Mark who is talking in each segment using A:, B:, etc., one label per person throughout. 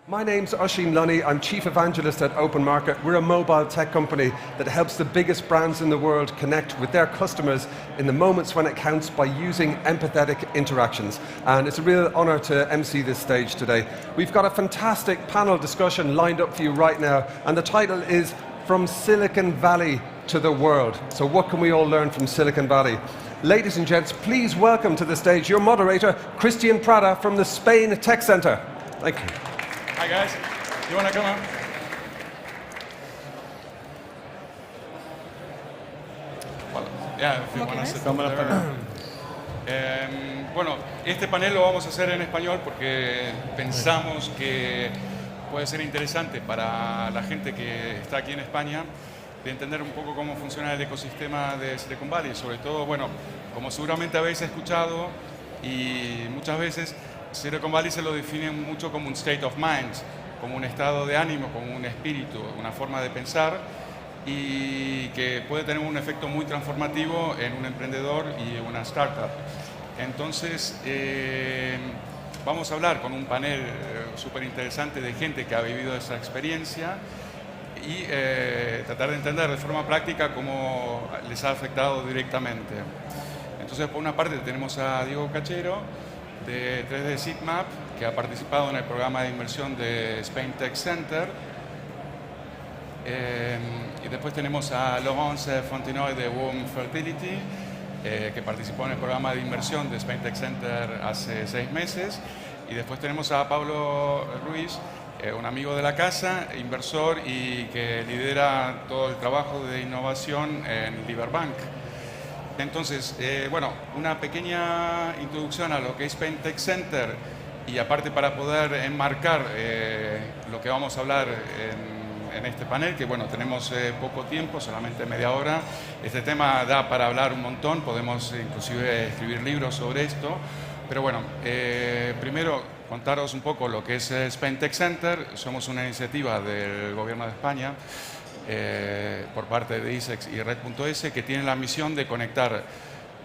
A: My name's Oisin Lunny. I'm Chief Evangelist at Open Market. We're a mobile tech company that helps the biggest brands in the world connect with their customers in the moments when it counts by using empathetic interactions. And it's a real honor to MC this stage today. We've got a fantastic panel discussion lined up for you right now, and the title is From Silicon Valley to the World. So what can we all learn from Silicon Valley? Ladies and gents, please welcome to the stage your moderator, Christian Prada from the Spain Tech Center. Thank you.
B: Hi guys, you want to come on? Well, yeah, if you want to sit over there. Bueno, este panel lo vamos a hacer en español porque pensamos que puede ser interesante para la gente que está aquí en España de entender un poco cómo funciona el ecosistema de Silicon Valley. Sobre todo, bueno, como seguramente habéis escuchado y muchas veces Silicon Valley se lo define mucho como un state of mind, como un estado de ánimo, como un espíritu, una forma de pensar y que puede tener un efecto muy transformativo en un emprendedor y una startup. Entonces, vamos a hablar con un panel súper interesante de gente que ha vivido esa experiencia y tratar de entender de forma práctica cómo les ha afectado directamente. Entonces, por una parte tenemos a Diego Cachero, de 3D Sigmap, que ha participado en el programa de inversión de Spain Tech Center. Y después tenemos a Laurence Fontenoy de Womb Fertility, que participó en el programa de inversión de Spain Tech Center hace 6 meses. Y después tenemos a Pablo Ruiz, un amigo de la casa, inversor y que lidera todo el trabajo de innovación en Liberbank. Entonces, bueno, una pequeña introducción a lo que es Spain Tech Center y aparte para poder enmarcar lo que vamos a hablar en este panel, que bueno, tenemos poco tiempo, solamente media hora. Este tema da para hablar un montón, podemos inclusive escribir libros sobre esto, pero bueno, primero contaros un poco lo que es Spain Tech Center. Somos una iniciativa del Gobierno de España por parte de ISEX y Red.es, que tiene la misión de conectar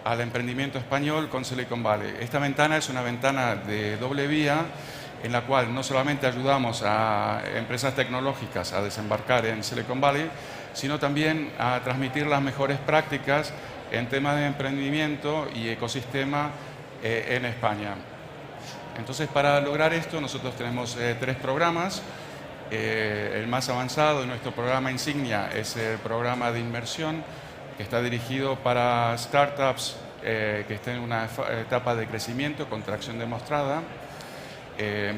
B: al emprendimiento español con Silicon Valley. Esta ventana es una ventana de doble vía en la cual no solamente ayudamos a empresas tecnológicas a desembarcar en Silicon Valley, sino también a transmitir las mejores prácticas en temas de emprendimiento y ecosistema en España. Entonces, para lograr esto, nosotros tenemos 3 programas. El más avanzado de nuestro programa insignia es el programa de inversión, que está dirigido para startups que estén en una etapa de crecimiento con tracción demostrada,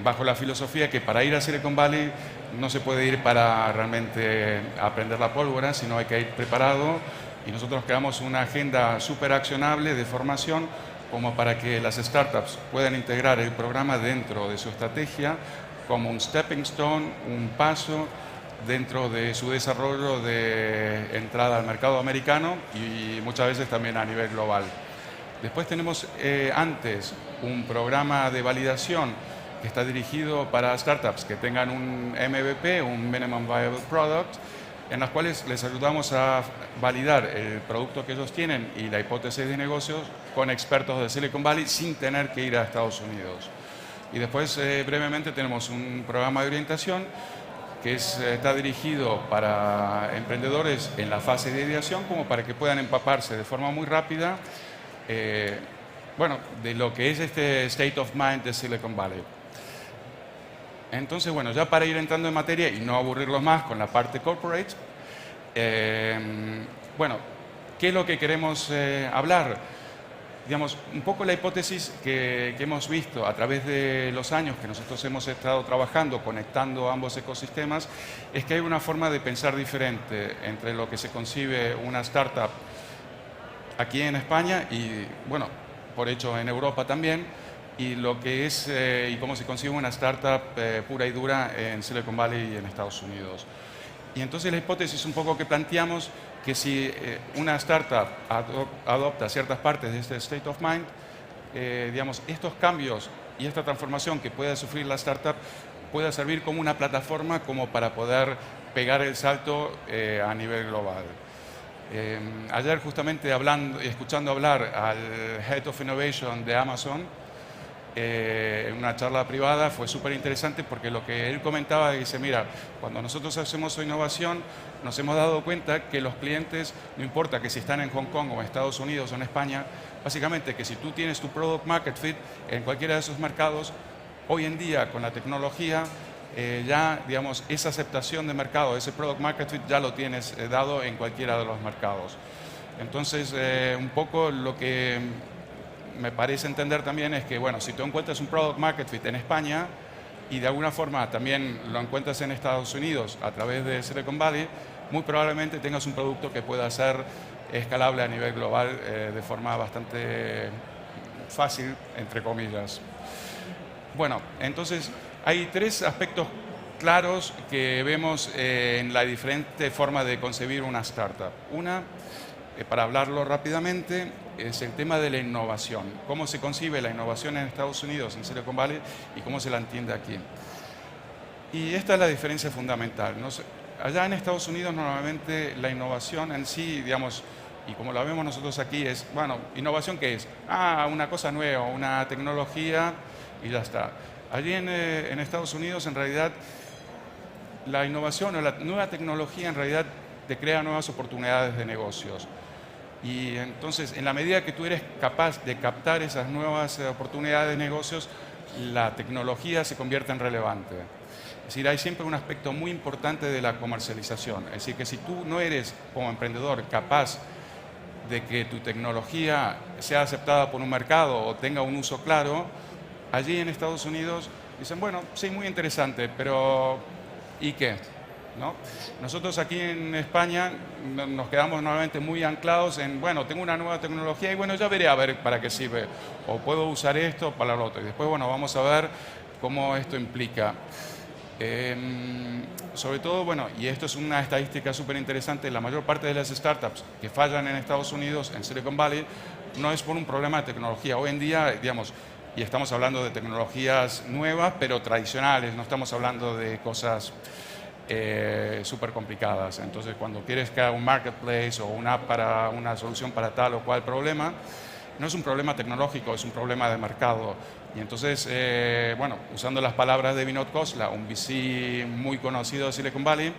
B: bajo la filosofía que para ir a Silicon Valley no se puede ir para realmente aprender la pólvora, sino hay que ir preparado, y nosotros creamos una agenda súper accionable de formación como para que las startups puedan integrar el programa dentro de su estrategia como un stepping stone, un paso dentro de su desarrollo de entrada al mercado americano y muchas veces también a nivel global. Después tenemos antes un programa de validación que está dirigido para startups que tengan un MVP, un Minimum Viable Product, en las cuales les ayudamos a validar el producto que ellos tienen y la hipótesis de negocios con expertos de Silicon Valley sin tener que ir a Estados Unidos. Y después, brevemente, tenemos un programa de orientación que está dirigido para emprendedores en la fase de ideación, como para que puedan empaparse de forma muy rápida bueno, de lo que es este state of mind de Silicon Valley. Entonces, bueno, ya para ir entrando en materia y no aburrirlos más con la parte corporate, bueno, ¿qué es lo que queremos hablar? Digamos, un poco la hipótesis que hemos visto a través de los años que nosotros hemos estado trabajando, conectando ambos ecosistemas, es que hay una forma de pensar diferente entre lo que se concibe una startup aquí en España y, bueno, por hecho en Europa también, y lo que es y cómo se concibe una startup pura y dura en Silicon Valley y en Estados Unidos. Y entonces la hipótesis un poco que planteamos que si una startup adopta ciertas partes de este state of mind, digamos, estos cambios y esta transformación que pueda sufrir la startup pueda servir como una plataforma como para poder pegar el salto a nivel global. Ayer justamente escuchando hablar al Head of Innovation de Amazon, en una charla privada, fue súper interesante porque lo que él comentaba, dice, mira, cuando nosotros hacemos innovación, nos hemos dado cuenta que los clientes, no importa que si están en Hong Kong o en Estados Unidos o en España, básicamente que si tú tienes tu product market fit en cualquiera de esos mercados, hoy en día con la tecnología, ya, digamos, esa aceptación de mercado, ese product market fit ya lo tienes dado en cualquiera de los mercados. Entonces, un poco lo que me parece entender también es que, bueno, si tú encuentras un product market fit en España y de alguna forma también lo encuentras en Estados Unidos a través de Silicon Valley, muy probablemente tengas un producto que pueda ser escalable a nivel global de forma bastante fácil, entre comillas. Bueno, entonces hay tres aspectos claros que vemos en la diferente forma de concebir una startup. Una, para hablarlo rápidamente, es el tema de la innovación. Cómo se concibe la innovación en Estados Unidos, en Silicon Valley, y cómo se la entiende aquí. Y esta es la diferencia fundamental. Allá en Estados Unidos normalmente la innovación en sí, digamos, y como la vemos nosotros aquí es, bueno, ¿innovación qué es? Una cosa nueva, una tecnología y ya está. Allí en Estados Unidos en realidad la innovación o la nueva tecnología en realidad te crea nuevas oportunidades de negocios. Y entonces, en la medida que tú eres capaz de captar esas nuevas oportunidades de negocios, la tecnología se convierte en relevante. Es decir, hay siempre un aspecto muy importante de la comercialización. Es decir, que si tú no eres, como emprendedor, capaz de que tu tecnología sea aceptada por un mercado o tenga un uso claro, allí en Estados Unidos dicen, bueno, sí, muy interesante, pero ¿y qué? ¿No? Nosotros aquí en España nos quedamos normalmente muy anclados en, bueno, tengo una nueva tecnología y bueno, ya veré a ver para qué sirve, o puedo usar esto para lo otro, y después, bueno, vamos a ver cómo esto implica. Sobre todo, bueno, y esto es una estadística súper interesante, la mayor parte de las startups que fallan en Estados Unidos, en Silicon Valley, no es por un problema de tecnología. Hoy en día, digamos, y estamos hablando de tecnologías nuevas, pero tradicionales, no estamos hablando de cosas súper complicadas. Entonces, cuando quieres crear un marketplace o una app para una solución para tal o cual problema, no es un problema tecnológico, es un problema de mercado. Y entonces, bueno, usando las palabras de Vinod Khosla, un VC muy conocido de Silicon Valley,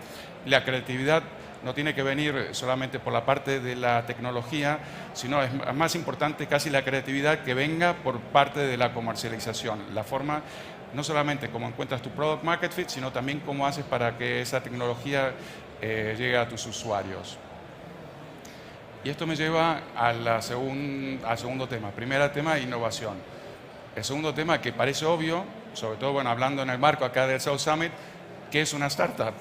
B: la creatividad no tiene que venir solamente por la parte de la tecnología, sino es más importante casi la creatividad que venga por parte de la comercialización. La forma, no solamente cómo encuentras tu product market fit, sino también cómo haces para que esa tecnología llegue a tus usuarios. Y esto me lleva al segundo tema. Primer tema, innovación. El segundo tema, que parece obvio, sobre todo bueno, hablando en el marco acá del South Summit, que es una startup.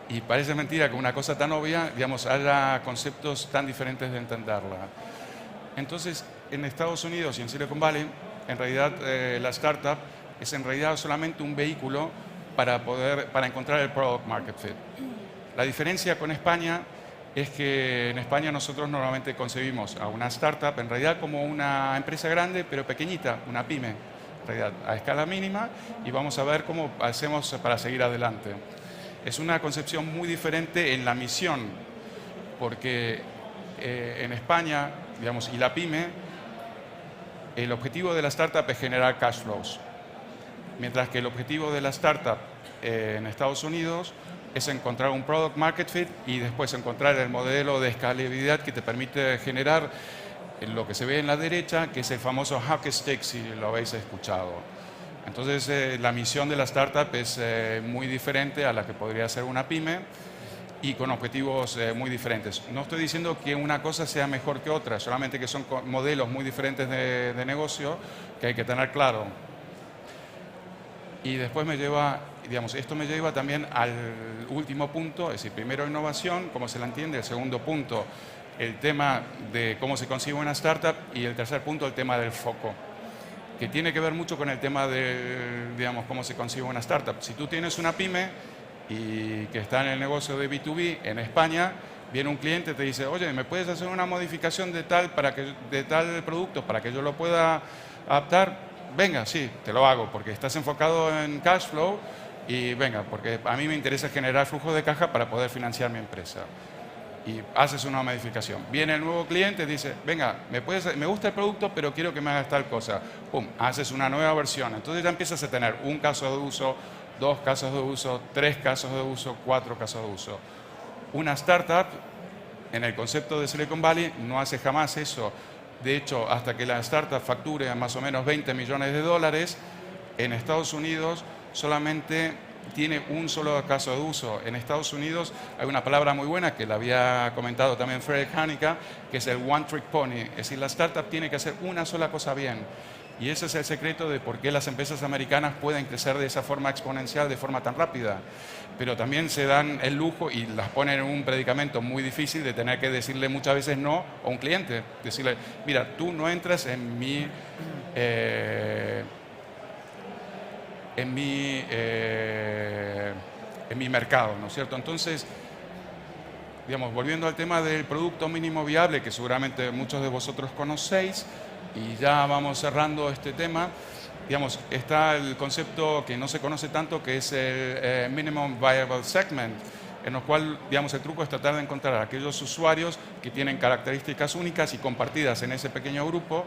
B: Y parece mentira que una cosa tan obvia, digamos, haya conceptos tan diferentes de entenderla. Entonces, en Estados Unidos y en Silicon Valley, en realidad la startup es en realidad solamente un vehículo para encontrar el product market fit. La diferencia con España es que en España nosotros normalmente concebimos a una startup en realidad como una empresa grande pero pequeñita, una pyme, en realidad a escala mínima, y vamos a ver cómo hacemos para seguir adelante. Es una concepción muy diferente en la misión, porque en España, digamos, y la pyme, el objetivo de la startup es generar cash flows, mientras que el objetivo de la startup en Estados Unidos es encontrar un product market fit y después encontrar el modelo de escalabilidad que te permite generar lo que se ve en la derecha, que es el famoso hockey stick, si lo habéis escuchado. Entonces, la misión de la startup es muy diferente a la que podría ser una pyme y con objetivos muy diferentes. No estoy diciendo que una cosa sea mejor que otra, solamente que son modelos muy diferentes de negocio que hay que tener claro. Y después me lleva, digamos, esto me lleva también al último punto, es decir, primero innovación, cómo se la entiende, el segundo punto, el tema de cómo se concibe una startup, y el tercer punto, el tema del foco, que tiene que ver mucho con el tema de, digamos, cómo se concibe una startup. Si tú tienes una pyme y que está en el negocio de B2B en España, viene un cliente y te dice, oye, ¿me puedes hacer una modificación de tal producto para que yo lo pueda adaptar? Venga, sí, te lo hago, porque estás enfocado en cash flow y venga, porque a mí me interesa generar flujo de caja para poder financiar mi empresa. y haces una modificación. Viene el nuevo cliente, dice, venga, me gusta el producto, pero quiero que me hagas tal cosa. Pum, haces una nueva versión. Entonces ya empiezas a tener un caso de uso, 2 casos de uso, 3 casos de uso, 4 casos de uso. Una startup, en el concepto de Silicon Valley, no hace jamás eso. De hecho, hasta que la startup facture más o menos $20 millones, en Estados Unidos solamente tiene un solo caso de uso. En Estados Unidos hay una palabra muy buena que la había comentado también Frederick Hanica, que es el one trick pony. Es decir, la startup tiene que hacer una sola cosa bien. Y ese es el secreto de por qué las empresas americanas pueden crecer de esa forma exponencial, de forma tan rápida. Pero también se dan el lujo y las ponen en un predicamento muy difícil de tener que decirle muchas veces no a un cliente. Decirle, mira, tú no entras en mi mercado, ¿no es cierto? Entonces, digamos, volviendo al tema del producto mínimo viable, que seguramente muchos de vosotros conocéis, y ya vamos cerrando este tema, digamos, está el concepto que no se conoce tanto, que es el Minimum Viable Segment, en el cual, digamos, el truco es tratar de encontrar a aquellos usuarios que tienen características únicas y compartidas en ese pequeño grupo,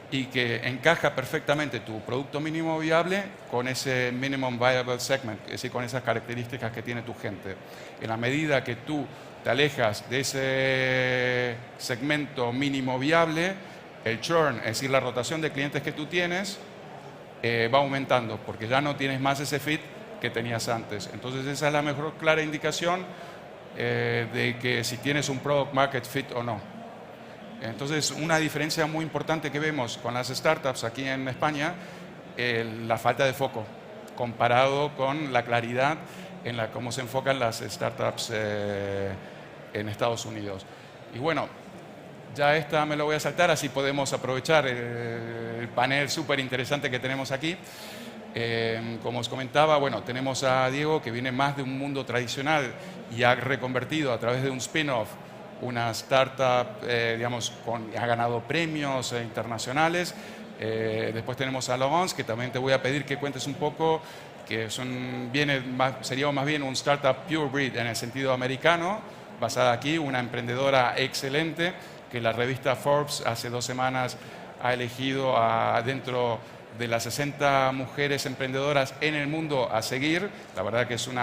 B: y que encaja perfectamente tu producto mínimo viable con ese minimum viable segment, es decir, con esas características que tiene tu gente. En la medida que tú te alejas de ese segmento mínimo viable, el churn, es decir, la rotación de clientes que tú tienes, va aumentando, porque ya no tienes más ese fit que tenías antes. Entonces esa es la mejor clara indicación de que si tienes un product market fit o no. Entonces, una diferencia muy importante que vemos con las startups aquí en España, la falta de foco, comparado con la claridad en la cómo se enfocan las startups en Estados Unidos. Y bueno, ya esta me lo voy a saltar, así podemos aprovechar el panel súper interesante que tenemos aquí. Como os comentaba, bueno, tenemos a Diego, que viene más de un mundo tradicional y ha reconvertido a través de un spin-off una startup, digamos, ha ganado premios internacionales. Después tenemos a Laurence, que también te voy a pedir que cuentes un poco, que sería más bien un startup pure breed en el sentido americano, basada aquí, una emprendedora excelente, que la revista Forbes hace 2 semanas ha elegido dentro de las 60 mujeres emprendedoras en el mundo a seguir. La verdad que es un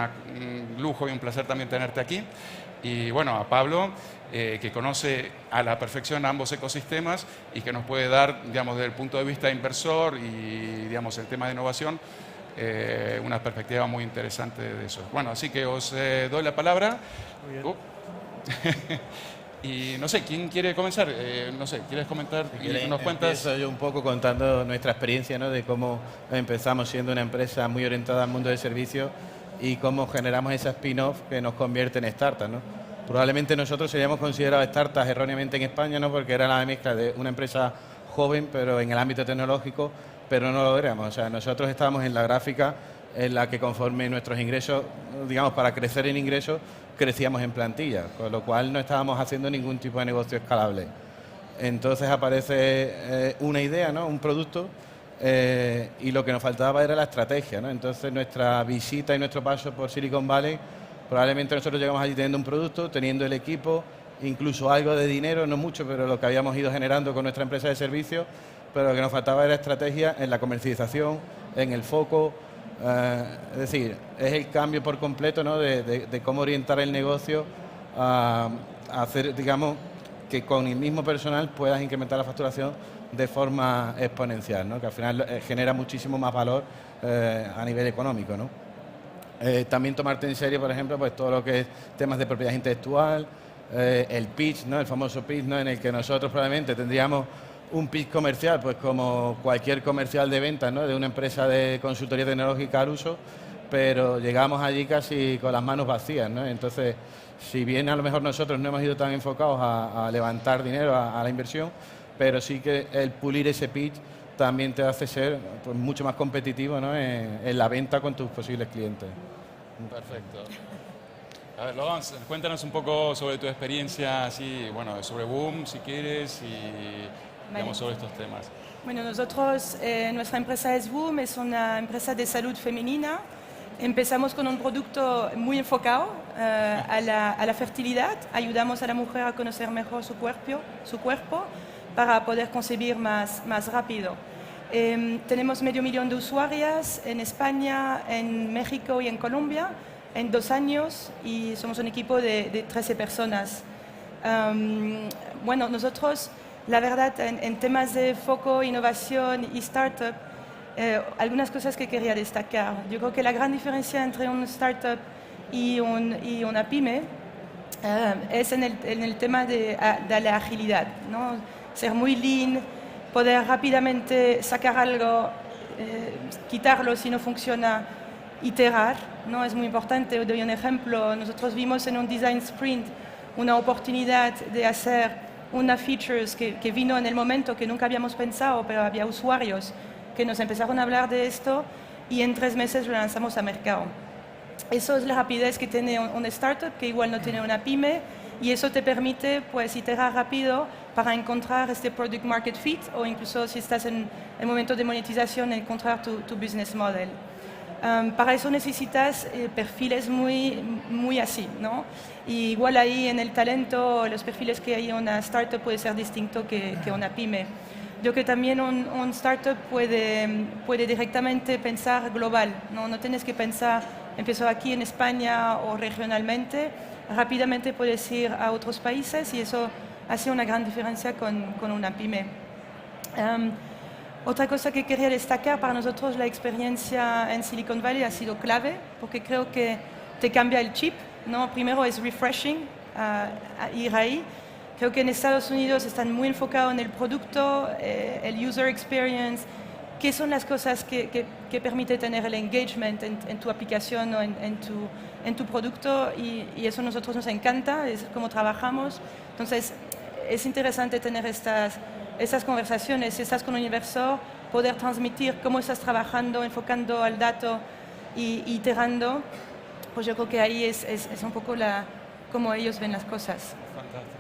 B: lujo y un placer también tenerte aquí. Y bueno, a Pablo, que conoce a la perfección ambos ecosistemas y que nos puede dar, digamos, desde el punto de vista inversor y, digamos, el tema de innovación, una perspectiva muy interesante de eso. Bueno, así que os doy la palabra. Muy bien. Y no sé, ¿quién quiere comenzar? No sé, ¿quieres comentar y nos cuentas?
C: Empiezo yo un poco contando nuestra experiencia, ¿no? De cómo empezamos siendo una empresa muy orientada al mundo de servicios y cómo generamos esa spin-off que nos convierte en startup, ¿no? Probablemente nosotros seríamos considerados startups erróneamente en España, ¿no? Porque era la mezcla de una empresa joven, pero en el ámbito tecnológico, pero no lo éramos. O sea, nosotros estábamos en la gráfica en la que conforme nuestros ingresos, digamos, para crecer en ingresos, crecíamos en plantilla, con lo cual no estábamos haciendo ningún tipo de negocio escalable. Entonces aparece una idea, ¿no? Un producto, y lo que nos faltaba era la estrategia, ¿no? Entonces nuestra visita y nuestro paso por Silicon Valley, probablemente nosotros llegamos allí teniendo un producto, teniendo el equipo, incluso algo de dinero, no mucho, pero lo que habíamos ido generando con nuestra empresa de servicios, pero lo que nos faltaba era estrategia en la comercialización, en el foco. Es decir, es el cambio por completo, ¿no? de cómo orientar el negocio a hacer, digamos, que con el mismo personal puedas incrementar la facturación de forma exponencial, ¿no? Que al final genera muchísimo más valor a nivel económico, ¿no? También tomarte en serio, por ejemplo, pues todo lo que es temas de propiedad intelectual, el pitch, ¿no? El famoso pitch, ¿no? En el que nosotros probablemente tendríamos un pitch comercial, pues como cualquier comercial de ventas, ¿no? De una empresa de consultoría tecnológica al uso, pero llegamos allí casi con las manos vacías, ¿no? Entonces, si bien a lo mejor nosotros no hemos ido tan enfocados a levantar dinero, a la inversión, pero sí que el pulir ese pitch también te hace ser, pues, mucho más competitivo, ¿no? en la venta con tus posibles clientes.
B: Perfecto. A ver, Laurence, cuéntanos un poco sobre tu experiencia, así, bueno, sobre Boom, si quieres, y digamos, sobre estos temas.
D: Bueno, nosotros, nuestra empresa es Boom, es una empresa de salud femenina. Empezamos con un producto muy enfocado a la fertilidad. Ayudamos a la mujer a conocer mejor su cuerpo para poder concebir más rápido. Tenemos 500.000 de usuarias en España, en México y en Colombia en 2 años y somos un equipo de 13 personas. Bueno, nosotros, la verdad, en temas de foco, innovación y startup, algunas cosas que quería destacar. Yo creo que la gran diferencia entre un startup y una pyme es en el tema de la agilidad, ¿no? Ser muy lean, poder rápidamente sacar algo, quitarlo si no funciona, iterar, ¿no? Es muy importante. Doy un ejemplo. Nosotros vimos en un design sprint una oportunidad de hacer una features que vino en el momento que nunca habíamos pensado, pero había usuarios que nos empezaron a hablar de esto y en 3 meses lo lanzamos a mercado. Eso es la rapidez que tiene una startup, que igual no tiene una pyme, y eso te permite pues iterar rápido para encontrar este product market fit o incluso si estás en el momento de monetización encontrar tu business model. Para eso necesitas perfiles muy así, ¿no? Y igual ahí en el talento, los perfiles que hay en una startup puede ser distinto que una pyme. Yo creo que también un startup puede directamente pensar global, no tienes que pensar, empiezo aquí en España o regionalmente, rápidamente puedes ir a otros países y eso hace una gran diferencia con una pyme. Otra cosa que quería destacar, para nosotros la experiencia en Silicon Valley ha sido clave porque creo que te cambia el chip, ¿no? Primero es refreshing ir ahí. Creo que en Estados Unidos están muy enfocados en el producto, el user experience, qué son las cosas que permiten tener el engagement en tu aplicación o en tu producto y eso a nosotros nos encanta, es como trabajamos. Entonces es interesante tener estas conversaciones, si estás con un inversor, poder transmitir cómo estás trabajando, enfocando al dato y iterando, pues yo creo que ahí es un poco cómo ellos ven las cosas.
B: Fantástico.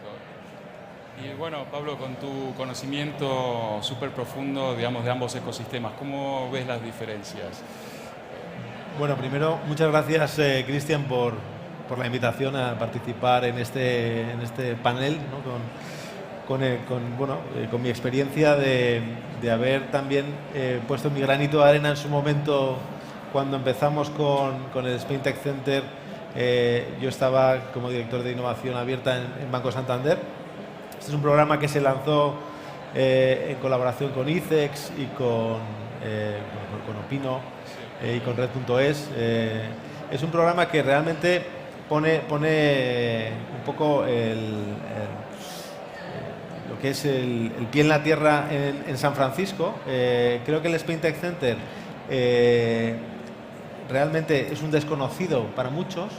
B: Y bueno, Pablo, con tu conocimiento súper profundo, digamos, de ambos ecosistemas, ¿cómo ves las diferencias?
E: Bueno, primero, muchas gracias, Cristian, por la invitación a participar en este panel, ¿no? con mi experiencia de haber también puesto mi granito de arena en su momento cuando empezamos con el Spain Tech Center. Yo estaba como director de innovación abierta en Banco Santander. Este es un programa que se lanzó en colaboración con ICEX y con Opino y con Red.es. Es un programa que realmente pone un poco lo que es el pie en la tierra en San Francisco. Creo que el Spain Tech Center realmente es un desconocido para muchos,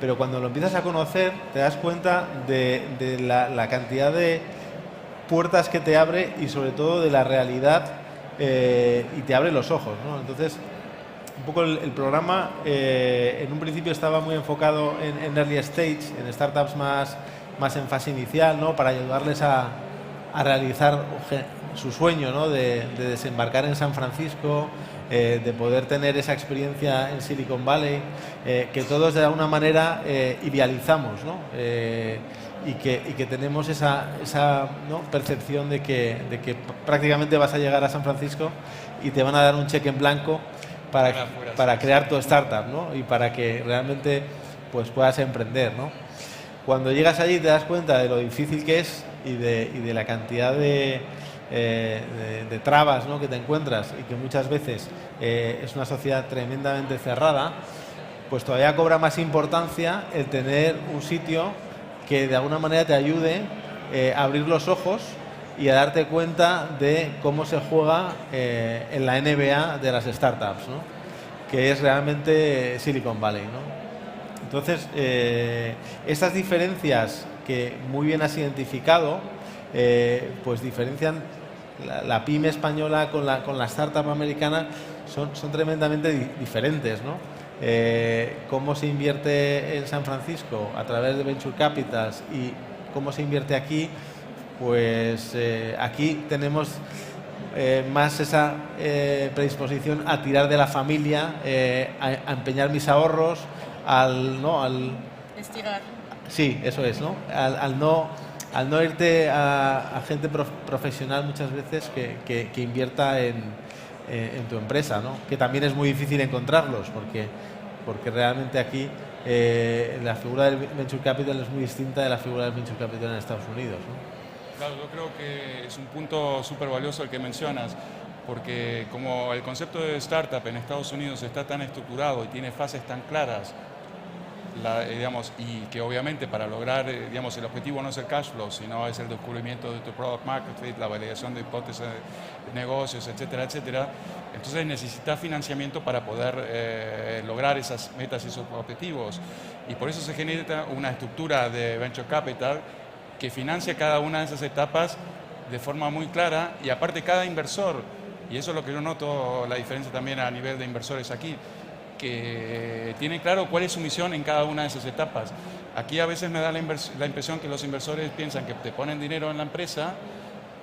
E: pero cuando lo empiezas a conocer te das cuenta de la cantidad de puertas que te abre y sobre todo de la realidad y te abre los ojos, ¿no? Entonces, un poco el programa en un principio estaba muy enfocado en early stage, en startups más en fase inicial, ¿no? Para ayudarles a realizar su sueño, ¿no? de desembarcar en San Francisco, de poder tener esa experiencia en Silicon Valley, que todos de alguna manera idealizamos, ¿no? Y que tenemos esa ¿no? percepción de que prácticamente vas a llegar a San Francisco y te van a dar un cheque en blanco para crear tu startup, ¿no? Y para que realmente pues, puedas emprender, ¿no? Cuando llegas allí te das cuenta de lo difícil que es y de la cantidad de trabas, ¿no? que te encuentras y que muchas veces es una sociedad tremendamente cerrada, pues todavía cobra más importancia el tener un sitio que de alguna manera te ayude a abrir los ojos y a darte cuenta de cómo se juega en la NBA de las startups, ¿no? Que es realmente Silicon Valley, ¿no? Entonces, estas diferencias que muy bien has identificado, pues diferencian la pyme española con la startup americana, son tremendamente diferentes, ¿no? Cómo se invierte en San Francisco a través de Venture Capitals y cómo se invierte aquí, pues aquí tenemos más esa predisposición a tirar de la familia, a empeñar mis ahorros,
D: Estirar.
E: Sí, eso es, ¿no? Al no irte a gente profesional muchas veces que invierta en tu empresa, ¿no? Que también es muy difícil encontrarlos, porque realmente aquí la figura del Venture Capital es muy distinta de la figura del Venture Capital en Estados Unidos, ¿no?
B: Claro, yo creo que es un punto súper valioso el que mencionas, porque como el concepto de startup en Estados Unidos está tan estructurado y tiene fases tan claras, digamos, y que obviamente para lograr, digamos, el objetivo no es el cash flow, sino es el descubrimiento de tu product market fit, la validación de hipótesis de negocios, etcétera, etcétera. Entonces necesitas financiamiento para poder lograr esas metas y esos objetivos. Y por eso se genera una estructura de venture capital que financia cada una de esas etapas de forma muy clara, y aparte cada inversor, y eso es lo que yo noto la diferencia también a nivel de inversores aquí, que tiene claro cuál es su misión en cada una de esas etapas. Aquí a veces me da la impresión que los inversores piensan que te ponen dinero en la empresa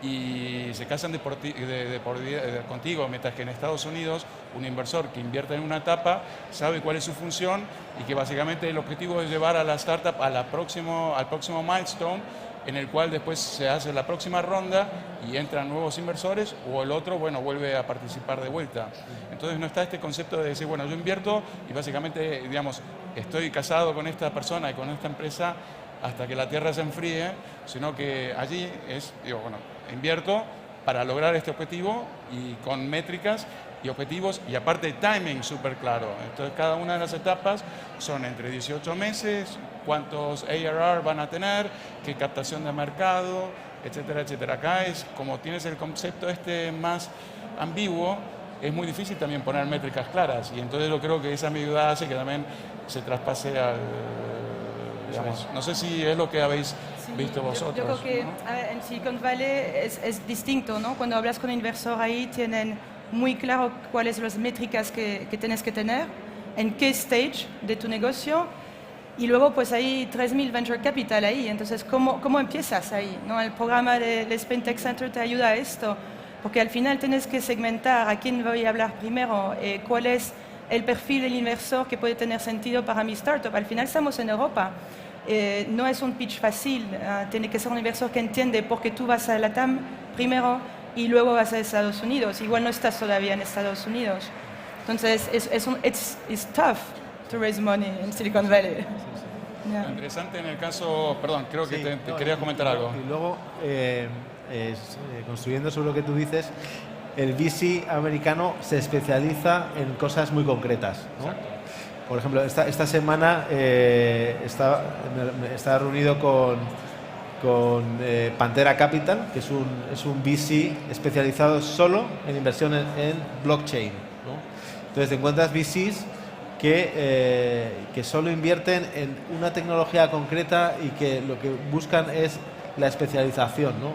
B: y se casan contigo, mientras que en Estados Unidos un inversor que invierte en una etapa sabe cuál es su función y que básicamente el objetivo es llevar a la startup al próximo milestone, en el cual después se hace la próxima ronda y entran nuevos inversores, o el otro, bueno, vuelve a participar de vuelta. Entonces no está este concepto de decir, bueno, yo invierto y básicamente, digamos, estoy casado con esta persona y con esta empresa hasta que la tierra se enfríe, sino que allí es, digo, bueno, invierto para lograr este objetivo y con métricas y objetivos, y aparte timing súper claro. Entonces cada una de las etapas son entre 18 meses, cuántos ARR van a tener, qué captación de mercado, etcétera, etcétera. Acá es como tienes el concepto más ambiguo, es muy difícil también poner métricas claras, y entonces yo creo que esa ambigüedad hace que también se traspase al, digamos, no sé si es lo que habéis visto vosotros.
D: Yo creo que,
B: ¿no?
D: a ver, en Silicon Valley es distinto, ¿no? Cuando hablas con un inversor ahí tienen muy claro cuáles son las métricas que tienes que tener, en qué stage de tu negocio, y luego pues hay 3.000 venture capital ahí, entonces ¿cómo empiezas ahí? ¿No? El programa del Spain Tech Center te ayuda a esto, porque al final tienes que segmentar a quién voy a hablar primero, cuál es el perfil del inversor que puede tener sentido para mi startup. Al final estamos en Europa, no es un pitch fácil, tiene que ser un inversor que entiende por qué tú vas a LATAM primero y luego vas a Estados Unidos. Igual no estás todavía en Estados Unidos. Entonces, it's tough to raise money in Silicon Valley. Yeah.
B: Lo interesante en el caso, perdón, creo que
E: Sí,
B: te quería comentar algo.
E: Y luego, construyendo sobre lo que tú dices, el VC americano se especializa en cosas muy concretas, ¿no? Por ejemplo, esta semana estaba reunido con Pantera Capital, que es un VC especializado solo en inversiones en blockchain, ¿no? Entonces te encuentras VCs que solo invierten en una tecnología concreta y que lo que buscan es la especialización, ¿no?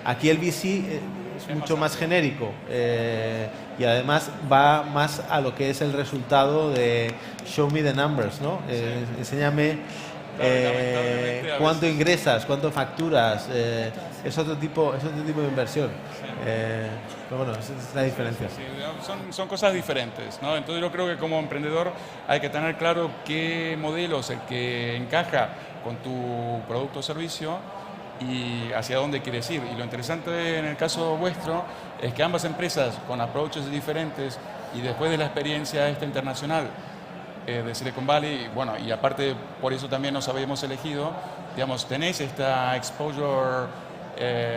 E: Aquí el VC es mucho más genérico y además va más a lo que es el resultado de show me the numbers, ¿no? Enséñame cuánto ingresas, cuánto facturas, es otro tipo de inversión. Pero bueno, esa es la diferencia.
B: Sí, son cosas diferentes, ¿no? Entonces yo creo que como emprendedor hay que tener claro qué modelo es el que encaja con tu producto o servicio y hacia dónde quieres ir. Y lo interesante en el caso vuestro es que ambas empresas con approaches diferentes, y después de la experiencia internacional de Silicon Valley, bueno, y aparte por eso también nos habíamos elegido, digamos, tenéis esta exposure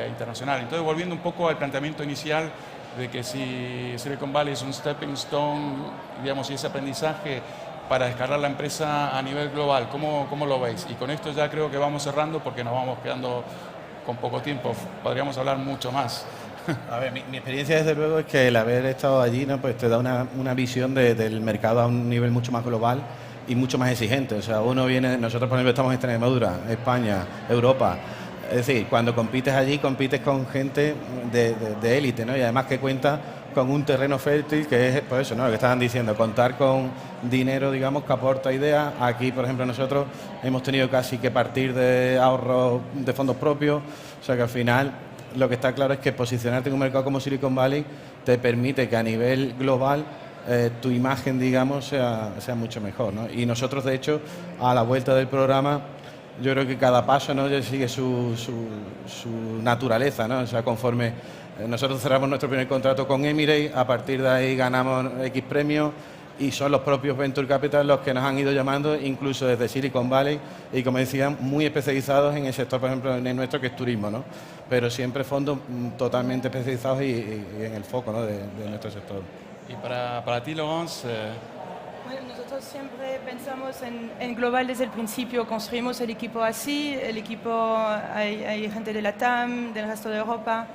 B: internacional. Entonces, volviendo un poco al planteamiento inicial de que si Silicon Valley es un stepping stone, digamos, y ese aprendizaje para escalar la empresa a nivel global, ¿cómo lo veis? Y con esto ya creo que vamos cerrando porque nos vamos quedando con poco tiempo. Podríamos hablar mucho más.
C: A ver, mi experiencia desde luego es que el haber estado allí, ¿no?, pues te da una visión del mercado a un nivel mucho más global y mucho más exigente. O sea, nosotros por ejemplo estamos en Extremadura, España, Europa. Es decir, cuando compites allí, compites con gente de élite, ¿no? Y además que cuenta con un terreno fértil que es, pues eso, ¿no?, lo que estaban diciendo, contar con dinero, digamos, que aporta ideas. Aquí, por ejemplo, nosotros hemos tenido casi que partir de ahorros de fondos propios, o sea que al final lo que está claro es que posicionarte en un mercado como Silicon Valley te permite que a nivel global tu imagen, digamos, sea mucho mejor, ¿no? Y nosotros, de hecho, a la vuelta del programa, yo creo que cada paso, ¿no?, ya sigue su naturaleza, ¿no? O sea, conforme nosotros cerramos nuestro primer contrato con Emirates, a partir de ahí ganamos X premios y son los propios Venture Capital los que nos han ido llamando, incluso desde Silicon Valley, y como decían, muy especializados en el sector, por ejemplo, en el nuestro, que es turismo, ¿no? Pero siempre fondos totalmente especializados y en el foco, ¿no?, de nuestro sector.
B: Y para ti, Laurence,
D: Bueno, nosotros siempre pensamos en global desde el principio, construimos el equipo así, el equipo, hay gente de la TAM, del resto de Europa,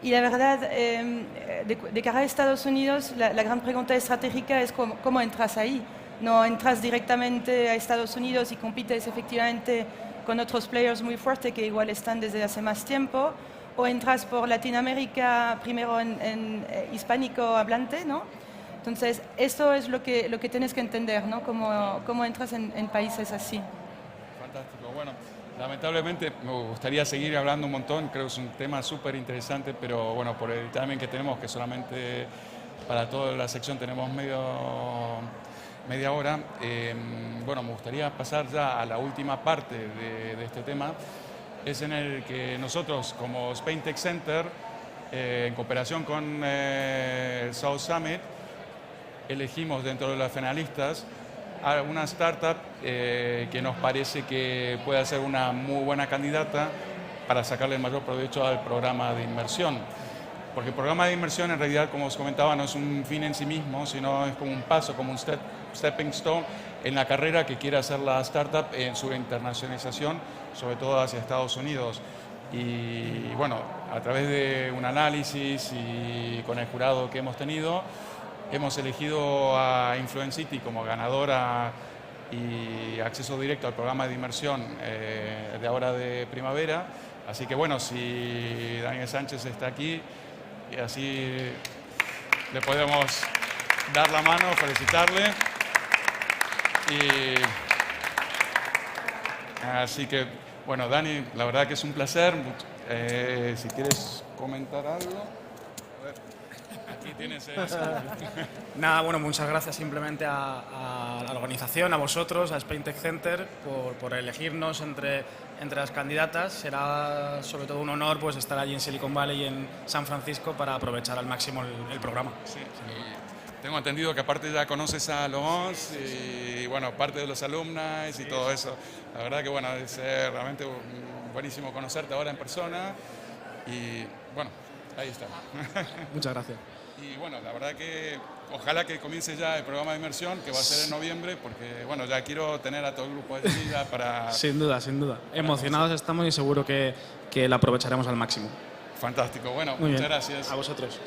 D: y la verdad, de cara a Estados Unidos, la gran pregunta estratégica es cómo entras ahí. No entras directamente a Estados Unidos y compites efectivamente con otros players muy fuertes que igual están desde hace más tiempo, o entras por Latinoamérica, primero en hispánico hablante, ¿no? Entonces, esto es lo que tienes que entender, ¿no? Cómo entras en países así.
B: fantástico. Bueno, lamentablemente me gustaría seguir hablando un montón, creo que es un tema súper interesante, pero bueno, por el timing que tenemos, que solamente para toda la sección tenemos media hora, bueno, me gustaría pasar ya a la última parte de este tema, es en el que nosotros como Spain Tech Center, en cooperación con el South Summit, elegimos dentro de los finalistas a una startup que nos parece que puede ser una muy buena candidata para sacarle el mayor provecho al programa de inmersión. Porque el programa de inmersión en realidad, como os comentaba, no es un fin en sí mismo, sino es como un paso, como un stepping stone en la carrera que quiere hacer la startup en su internacionalización, sobre todo hacia Estados Unidos. Y bueno, a través de un análisis y con el jurado que hemos tenido, hemos elegido a Influencity como ganadora y acceso directo al programa de inmersión de ahora de primavera. Así que bueno, si Daniel Sánchez está aquí, y así le podemos dar la mano, felicitarle. Y así que, bueno, Dani, la verdad que es un placer. Si quieres comentar algo. A ver, aquí tienes eso.
F: Nada, bueno, muchas gracias simplemente a la organización, a vosotros, a Spain Tech Center, por elegirnos entre las candidatas. Será sobre todo un honor pues estar allí en Silicon Valley y en San Francisco para aprovechar al máximo el programa.
B: Sí, y tengo entendido que aparte ya conoces a Laurence y bueno, parte de los alumnos y todo eso. La verdad que bueno, es realmente buenísimo conocerte ahora en persona y bueno, ahí está.
F: Muchas gracias.
B: Y bueno, la verdad que ojalá que comience ya el programa de inmersión, que va a ser en noviembre, porque bueno, ya quiero tener a todo el grupo allí ya para...
F: Sin duda, sin duda. Emocionados estamos y seguro que la aprovecharemos al máximo.
B: Fantástico. Bueno,
F: Muy
B: muchas
F: bien.
B: gracias.
F: A vosotros.